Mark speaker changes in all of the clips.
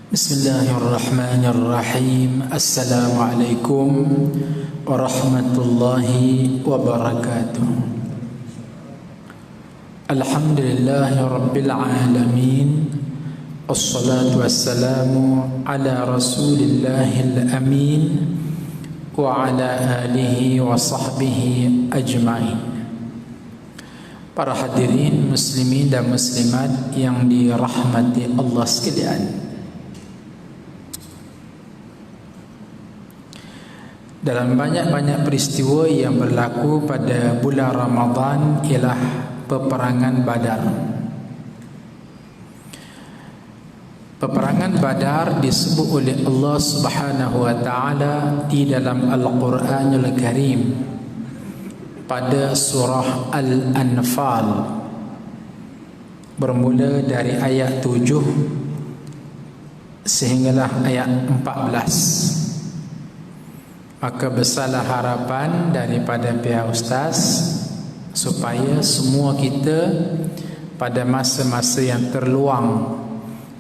Speaker 1: Bismillahirrahmanirrahim. Assalamualaikum warahmatullahi wabarakatuh. Alhamdulillahi rabbil alamin. Assalatu wassalamu ala rasulillahil amin wa ala alihi wa sahbihi ajma'in. Para hadirin muslimin dan muslimat yang dirahmati Allah sekalian, dalam banyak-banyak peristiwa yang berlaku pada bulan Ramadan ialah peperangan Badar. Peperangan Badar disebut oleh Allah Subhanahu wa taala di dalam Al-Qur'anul Karim pada surah Al-Anfal, bermula dari ayat 7 sehinggalah ayat 14. Maka besarlah harapan daripada pihak ustaz supaya semua kita pada masa-masa yang terluang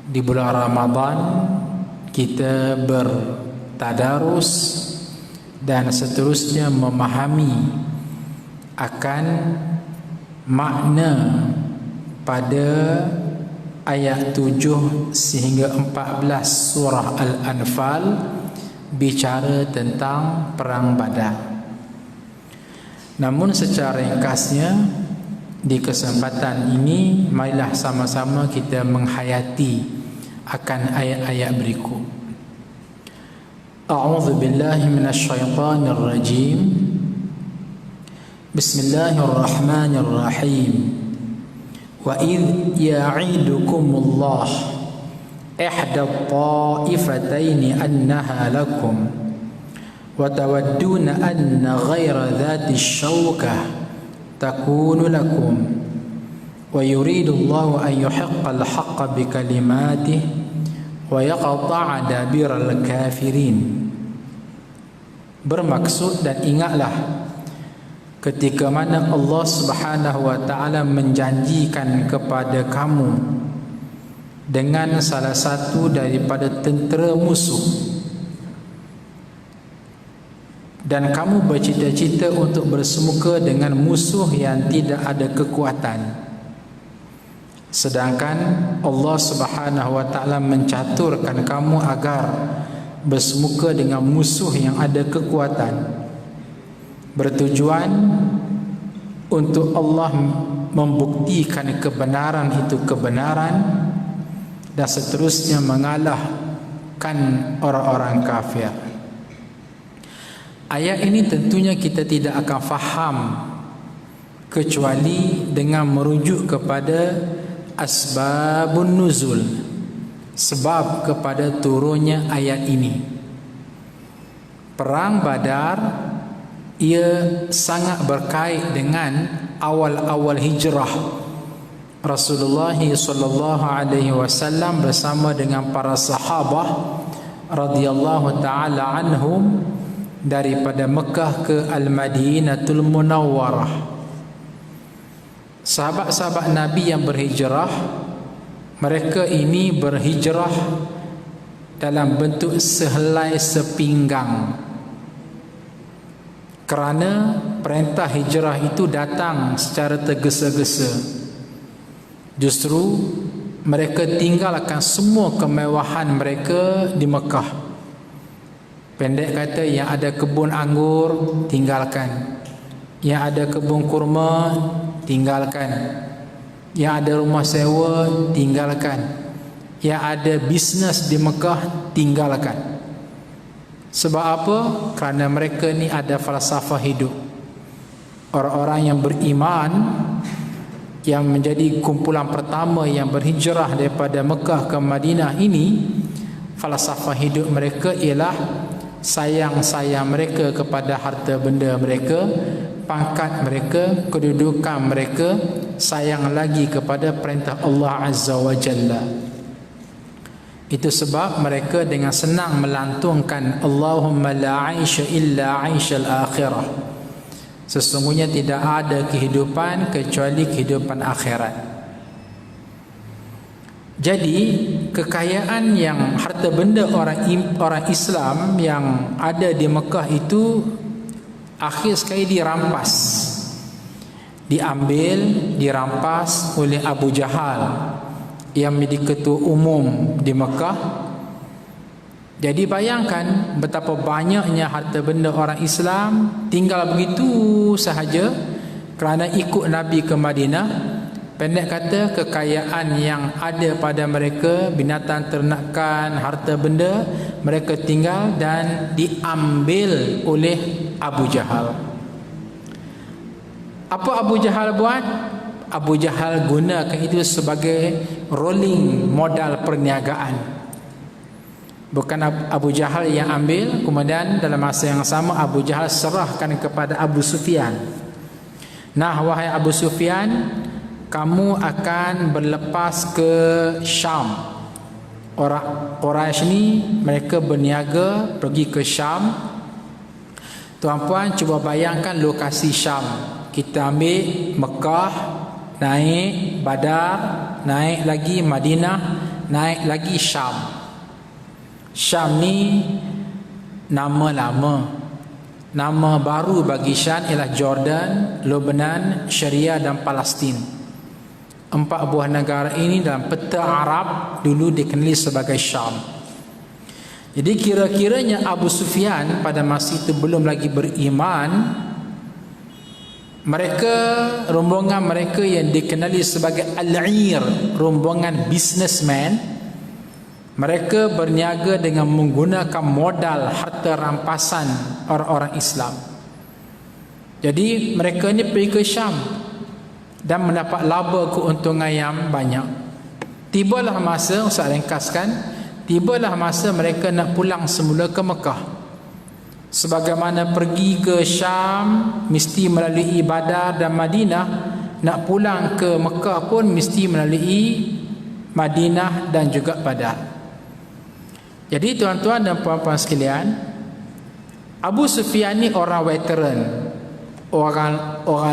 Speaker 1: di bulan Ramadan kita bertadarus dan seterusnya memahami akan makna pada ayat 7 sehingga 14 surah Al-Anfal bicara tentang perang Badar. Namun secara ringkasnya di kesempatan ini marilah sama-sama kita menghayati akan ayat-ayat berikut. A'udzu billahi minasyaitonir rajim. Bismillahirrahmanirrahim. Wa idh ya'idukumullah إحدى الطائفتين أنها لكم وتودون أن غير ذات الشوكة تكون لكم ويريد الله أن يحق الحق بكلماته ويقطع دابر الكافرين. Bermaksud, dan ingatlah ketika mana Allah Subhanahu wa taala menjanjikan kepada kamu dengan salah satu daripada tentera musuh, dan kamu bercita-cita untuk bersemuka dengan musuh yang tidak ada kekuatan, sedangkan Allah Subhanahu wa taala mencaturkan kamu agar bersemuka dengan musuh yang ada kekuatan, bertujuan untuk Allah membuktikan kebenaran itu kebenaran dan seterusnya mengalahkan orang-orang kafir. Ayat ini tentunya kita tidak akan faham kecuali dengan merujuk kepada asbabun nuzul, sebab kepada turunnya ayat ini. Perang Badar ia sangat berkait dengan awal-awal hijrah Rasulullah sallallahu alaihi wasallam bersama dengan para sahabah radhiyallahu taala anhum daripada Mekah ke Al-Madinatul Munawwarah. Sahabat-sahabat Nabi yang berhijrah, mereka ini berhijrah dalam bentuk sehelai sepinggang, kerana perintah hijrah itu datang secara tergesa-gesa. Justru mereka tinggalkan semua kemewahan mereka di Mekah. Pendek kata, yang ada kebun anggur tinggalkan, yang ada kebun kurma tinggalkan, yang ada rumah sewa tinggalkan, yang ada bisnes di Mekah tinggalkan. Sebab apa? Kerana mereka ni ada falsafah hidup. Orang-orang yang beriman, yang menjadi kumpulan pertama yang berhijrah daripada Mekah ke Madinah ini, falsafah hidup mereka ialah sayang-sayang mereka kepada harta benda mereka, pangkat mereka, kedudukan mereka, sayang lagi kepada perintah Allah Azza wa Jalla. Itu sebab mereka dengan senang melantungkan Allahumma la aisha illa aishal akhirah. Sesungguhnya tidak ada kehidupan kecuali kehidupan akhirat. Jadi kekayaan yang harta benda orang Islam yang ada di Mekah itu akhir sekali dirampas, dirampas oleh Abu Jahal yang menjadi ketua umum di Mekah. Jadi bayangkan betapa banyaknya harta benda orang Islam tinggal begitu sahaja kerana ikut Nabi ke Madinah. Pendek kata, kekayaan yang ada pada mereka, binatang ternakan, harta benda, mereka tinggal dan diambil oleh Abu Jahal. Apa Abu Jahal buat? Abu Jahal gunakan itu sebagai rolling modal perniagaan. Bukan Abu Jahal yang ambil, kemudian dalam masa yang sama Abu Jahal serahkan kepada Abu Sufyan. Nah, wahai Abu Sufyan, kamu akan berlepas ke Syam. Orang Quraisy ni mereka berniaga pergi ke Syam. Tuan-puan cuba bayangkan lokasi Syam. Kita ambil Mekah, naik Badar, naik lagi Madinah, naik lagi Syam. Syam ni nama lama. Nama baru bagi Syam ialah Jordan, Lebanon, Syria dan Palestin. 4 buah negara ini dalam peta Arab dulu dikenali sebagai Syam. Jadi kira-kiranya Abu Sufyan pada masa itu belum lagi beriman. Mereka, rombongan mereka yang dikenali sebagai Al-Ir, rombongan businessman, mereka berniaga dengan menggunakan modal harta rampasan orang-orang Islam. Jadi mereka ni pergi ke Syam dan mendapat laba keuntungan yang banyak. Tibalah masa, Ustaz ringkaskan, tibalah masa mereka nak pulang semula ke Mekah. Sebagaimana pergi ke Syam mesti melalui Badar dan Madinah, nak pulang ke Mekah pun mesti melalui Madinah dan juga Badar. Jadi tuan-tuan dan puan-puan sekalian, Abu Sufyan ni orang veteran, orang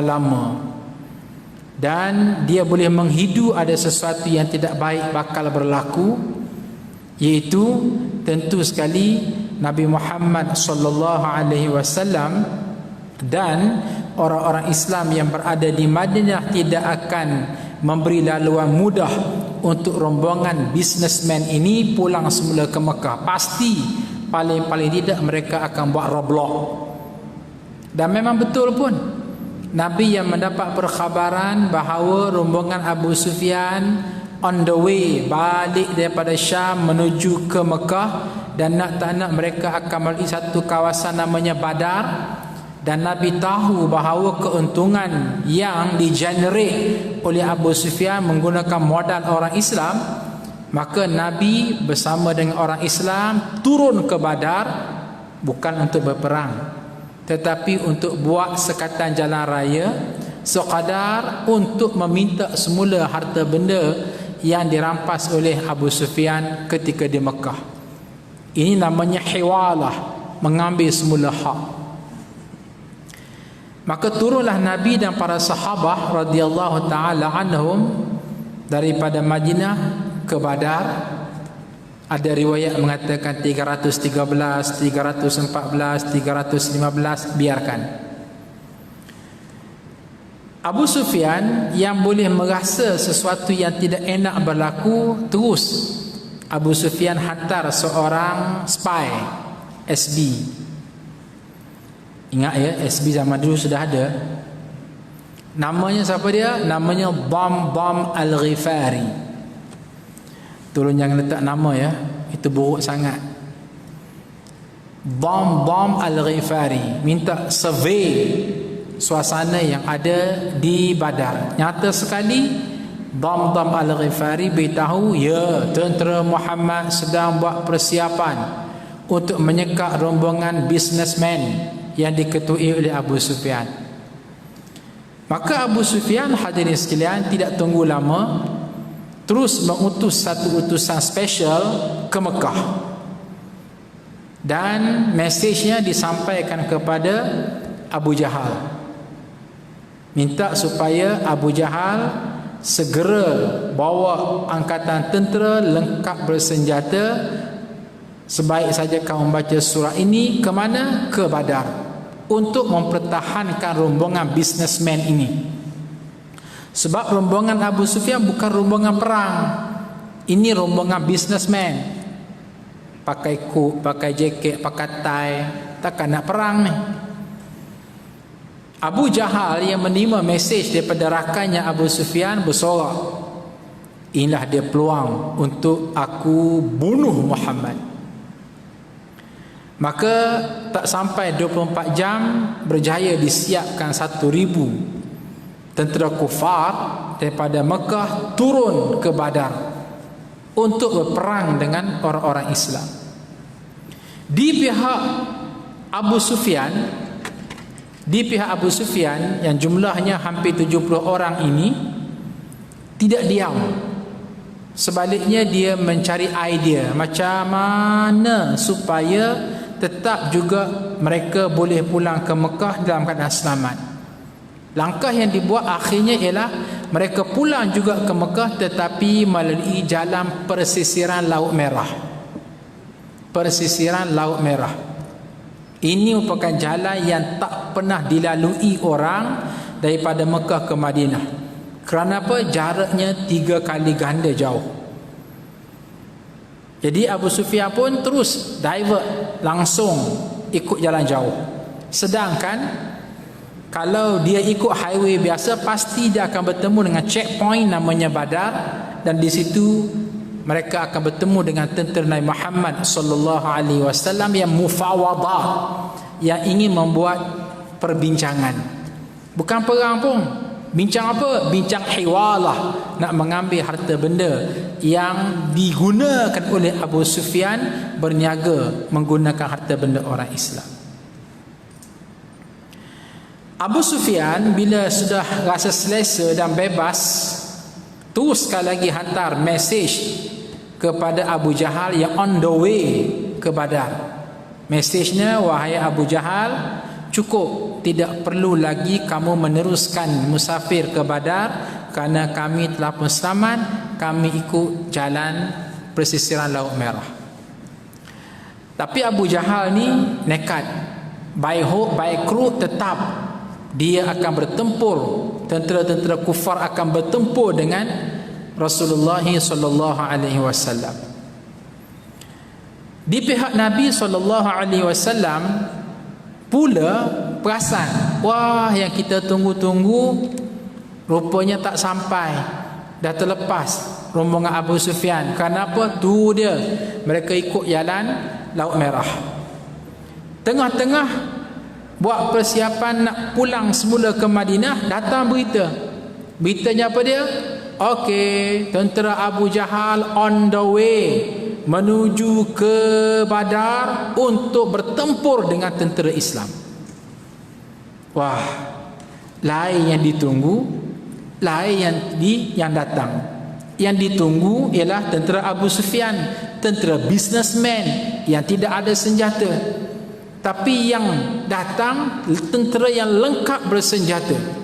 Speaker 1: lama, dan dia boleh menghidu ada sesuatu yang tidak baik bakal berlaku, iaitu tentu sekali Nabi Muhammad sallallahu alaihi wasallam dan orang-orang Islam yang berada di Madinah tidak akan memberi laluan mudah untuk rombongan businessman ini pulang semula ke Mekah. Pasti paling-paling tidak mereka akan buat roadblock. Dan memang betul pun, Nabi yang mendapat perkhabaran bahawa rombongan Abu Sufyan on the way balik daripada Syam menuju ke Mekah, dan nak tak nak mereka akan melalui satu kawasan namanya Badar, dan Nabi tahu bahawa keuntungan yang digenerate oleh Abu Sufyan menggunakan modal orang Islam, maka Nabi bersama dengan orang Islam turun ke Badar bukan untuk berperang, tetapi untuk buat sekatan jalan raya, sekadar untuk meminta semula harta benda yang dirampas oleh Abu Sufyan ketika di Mekah. Ini namanya hiwalah, mengambil semula hak. Maka turunlah Nabi dan para sahabat radhiyallahu taala anhum daripada Madinah ke Badar. Ada riwayat mengatakan 313, 314, 315, biarkan. Abu Sufyan yang boleh merasa sesuatu yang tidak enak berlaku, terus Abu Sufyan hantar seorang spy, SB. Ingat ya, SB zaman dulu sudah ada. Namanya siapa dia? Namanya Bam Al-Ghifari. Tolong jangan letak nama ya, itu buruk sangat. Bam Al-Ghifari minta survey suasana yang ada di Badar. Nyata sekali Bam Al-Ghifari beritahu, ya, tentera Muhammad sedang buat persiapan untuk menyekat rombongan businessman yang diketuai oleh Abu Sufyan. Maka Abu Sufyan, hadirin sekalian, tidak tunggu lama, terus mengutus satu utusan special ke Mekah, dan mesejnya disampaikan kepada Abu Jahal, minta supaya Abu Jahal segera bawa angkatan tentera lengkap bersenjata. Sebaik saja kamu membaca surah ini ke mana? Ke Badar, untuk mempertahankan rombongan bisnesmen ini. Sebab rombongan Abu Sufyan bukan rombongan perang, ini rombongan bisnesmen. Pakai coat, pakai jaket, pakai tie, takkan nak perang ni. Abu Jahal yang menerima mesej daripada rakannya Abu Sufyan bersorak, inilah dia peluang untuk aku bunuh Muhammad. Maka tak sampai 24 jam berjaya disiapkan 1,000 tentera kufar daripada Mekah turun ke Badar untuk berperang dengan orang-orang Islam. Di pihak Abu Sufyan, yang jumlahnya hampir 70 orang ini tidak diam. Sebaliknya dia mencari idea macam mana supaya tetap juga mereka boleh pulang ke Mekah dalam keadaan selamat. Langkah yang dibuat akhirnya ialah mereka pulang juga ke Mekah, tetapi melalui jalan persisiran Laut Merah. Persisiran Laut Merah ini merupakan jalan yang tak pernah dilalui orang daripada Mekah ke Madinah. Kerana apa? Jaraknya 3 kali ganda jauh. Jadi Abu Sufyan pun terus divert, langsung ikut jalan jauh. Sedangkan kalau dia ikut highway biasa, pasti dia akan bertemu dengan checkpoint namanya Badar, dan di situ mereka akan bertemu dengan tentera Nabi Muhammad sallallahu alaihi wasallam yang mufawadah, yang ingin membuat perbincangan. Bukan perang pun. Bincang apa? Bincang hiwalah, nak mengambil harta benda yang digunakan oleh Abu Sufyan berniaga menggunakan harta benda orang Islam. Abu Sufyan bila sudah rasa selesa dan bebas, terus sekali lagi hantar mesej kepada Abu Jahal yang on the way ke Badar. Mesejnya, wahai Abu Jahal, cukup, tidak perlu lagi kamu meneruskan musafir ke Badar, kerana kami telah pun selamat, kami ikut jalan persisiran Laut Merah. Tapi Abu Jahal ni nekat, by hope, by crook, tetap dia akan bertempur, tentera-tentera kufar akan bertempur dengan Rasulullah sallallahu alaihi wasallam. Di pihak Nabi sallallahu alaihi wasallam pula perasan, wah, yang kita tunggu-tunggu rupanya tak sampai, dah terlepas rombongan Abu Sufyan. Kenapa? Tu dia, mereka ikut jalan Laut Merah. Tengah-tengah buat persiapan nak pulang semula ke Madinah, datang berita. Beritanya apa dia? Okey, tentera Abu Jahal on the way menuju ke Badar untuk bertempur dengan tentera Islam. Wah, lain yang ditunggu, lain yang datang. Yang ditunggu ialah tentera Abu Sufyan, tentera bisnesmen yang tidak ada senjata. Tapi yang datang tentera yang lengkap bersenjata.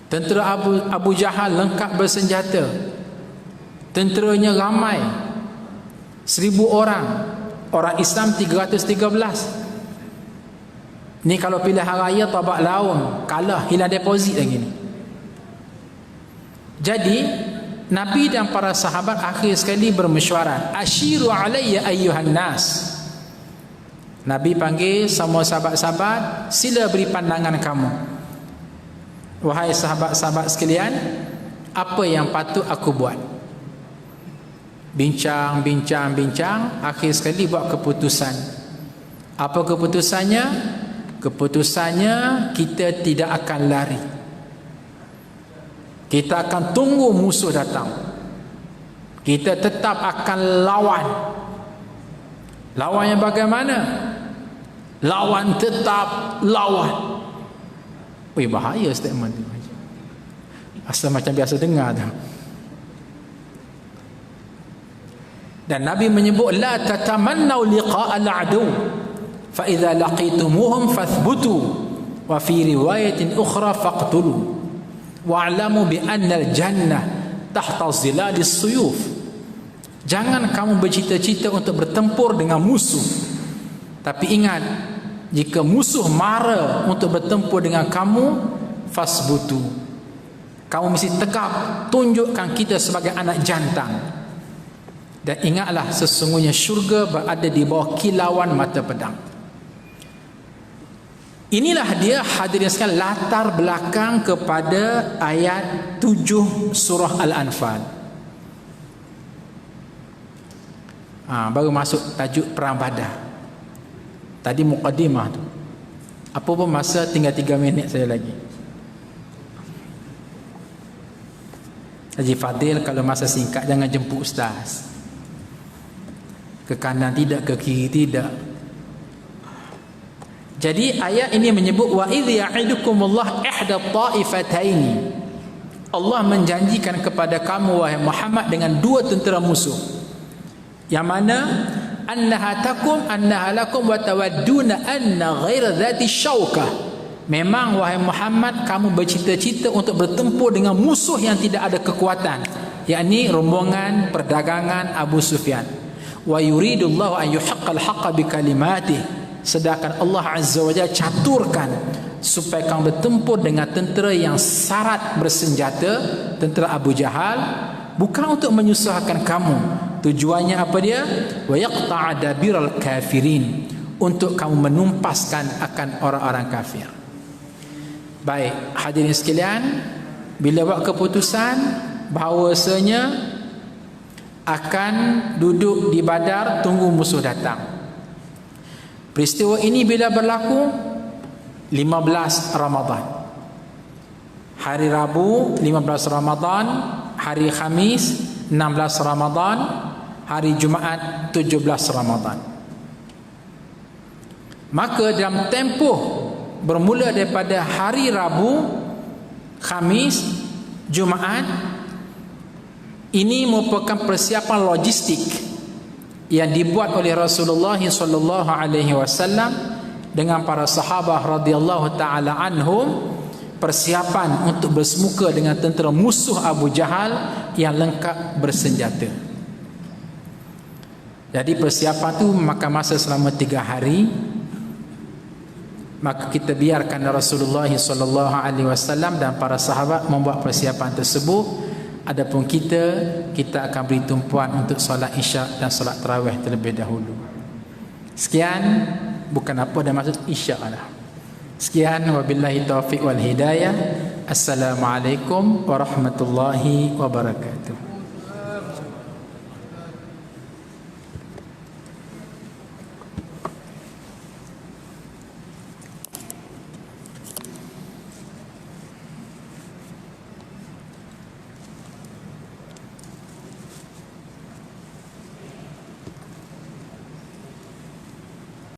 Speaker 1: Tentera Abu Jahal lengkap bersenjata. Tenteranya ramai, 1,000 orang. Orang Islam 313. Ni kalau pilihan raya tabak laun, kalah, hilang deposit lagi ni. Jadi Nabi dan para sahabat akhir sekali bermesyuarat, asyiru alayya ayyuhan nas. Nabi panggil semua sahabat-sahabat, sila beri pandangan kamu. Wahai sahabat-sahabat sekalian, apa yang patut aku buat? Bincang, akhir sekali buat keputusan. Apa keputusannya? Keputusannya, kita tidak akan lari. Kita akan tunggu musuh datang. Kita tetap akan lawan. Lawan yang bagaimana? Lawan, tetap lawan. Wih, bahaya statement tu. Asal macam biasa dengar tu. Dan Nabi menyebut, la tatamannau liqa'a al-adu fa idza laqitumuhum fathbutu wa fi riwayatin ukhra faqtulu. wa'lamu bi annal jannah tahta zilalis suyuf. Jangan kamu bercita-cita untuk bertempur dengan musuh, tapi ingat, jika musuh mara untuk bertempur dengan kamu, fasbutu, kamu mesti tegak, tunjukkan kita sebagai anak jantan. Dan ingatlah, sesungguhnya syurga berada di bawah kilauan mata pedang. Inilah dia hadirin sekalian latar belakang kepada ayat 7 surah Al-Anfal. Baru masuk tajuk perang Badar. Tadi muqaddimah tu. Apa pun masa tinggal 3 minit saya lagi. Haji Fadil, kalau masa singkat jangan jemput ustaz. Ke kanan tidak, ke kiri tidak. Jadi ayat ini menyebut wa idh ya'idukumullah ihda ta'ifataini. Allah menjanjikan kepada kamu wahai Muhammad dengan 2 tentera musuh. Yang mana annaha lakum wa tawadduna anna ghaira dhati syaukah. Memang wahai Muhammad, kamu bercita-cita untuk bertempur dengan musuh yang tidak ada kekuatan, yakni rombongan perdagangan Abu Sufyan. Wa yuridullahu an yuhaqqal haqqa bikalimatihi. Sedangkan Allah Azza wa Jalla caturkan supaya kamu bertempur dengan tentera yang syarat bersenjata, tentera Abu Jahal, bukan untuk menyusahkan kamu. Tujuannya apa dia? Wa yaqta'a dabiral kafirin, untuk kamu menumpaskan akan orang-orang kafir. Baik, hadirin sekalian, bila buat keputusan bahawasanya akan duduk di Badar tunggu musuh datang. Peristiwa ini bila berlaku 15 Ramadan. Hari Rabu 15 Ramadan, hari Khamis 16 Ramadan, hari Jumaat 17 Ramadan. Maka dalam tempoh bermula daripada hari Rabu, Khamis, Jumaat, ini merupakan persiapan logistik yang dibuat oleh Rasulullah sallallahu alaihi wasallam dengan para sahabat radhiyallahu taala anhum, persiapan untuk bersemuka dengan tentera musuh Abu Jahal yang lengkap bersenjata. Jadi persiapan itu memakan masa selama 3 hari. Maka kita biarkan Rasulullah sallallahu alaihi wasallam dan para sahabat membuat persiapan tersebut. Adapun kita akan beri tumpuan untuk solat isyak dan solat tarawih terlebih dahulu. Sekian, bukan apa dah maksud isyak lah. Sekian, wabillahi taufiq wal hidayah. Assalamualaikum warahmatullahi wabarakatuh.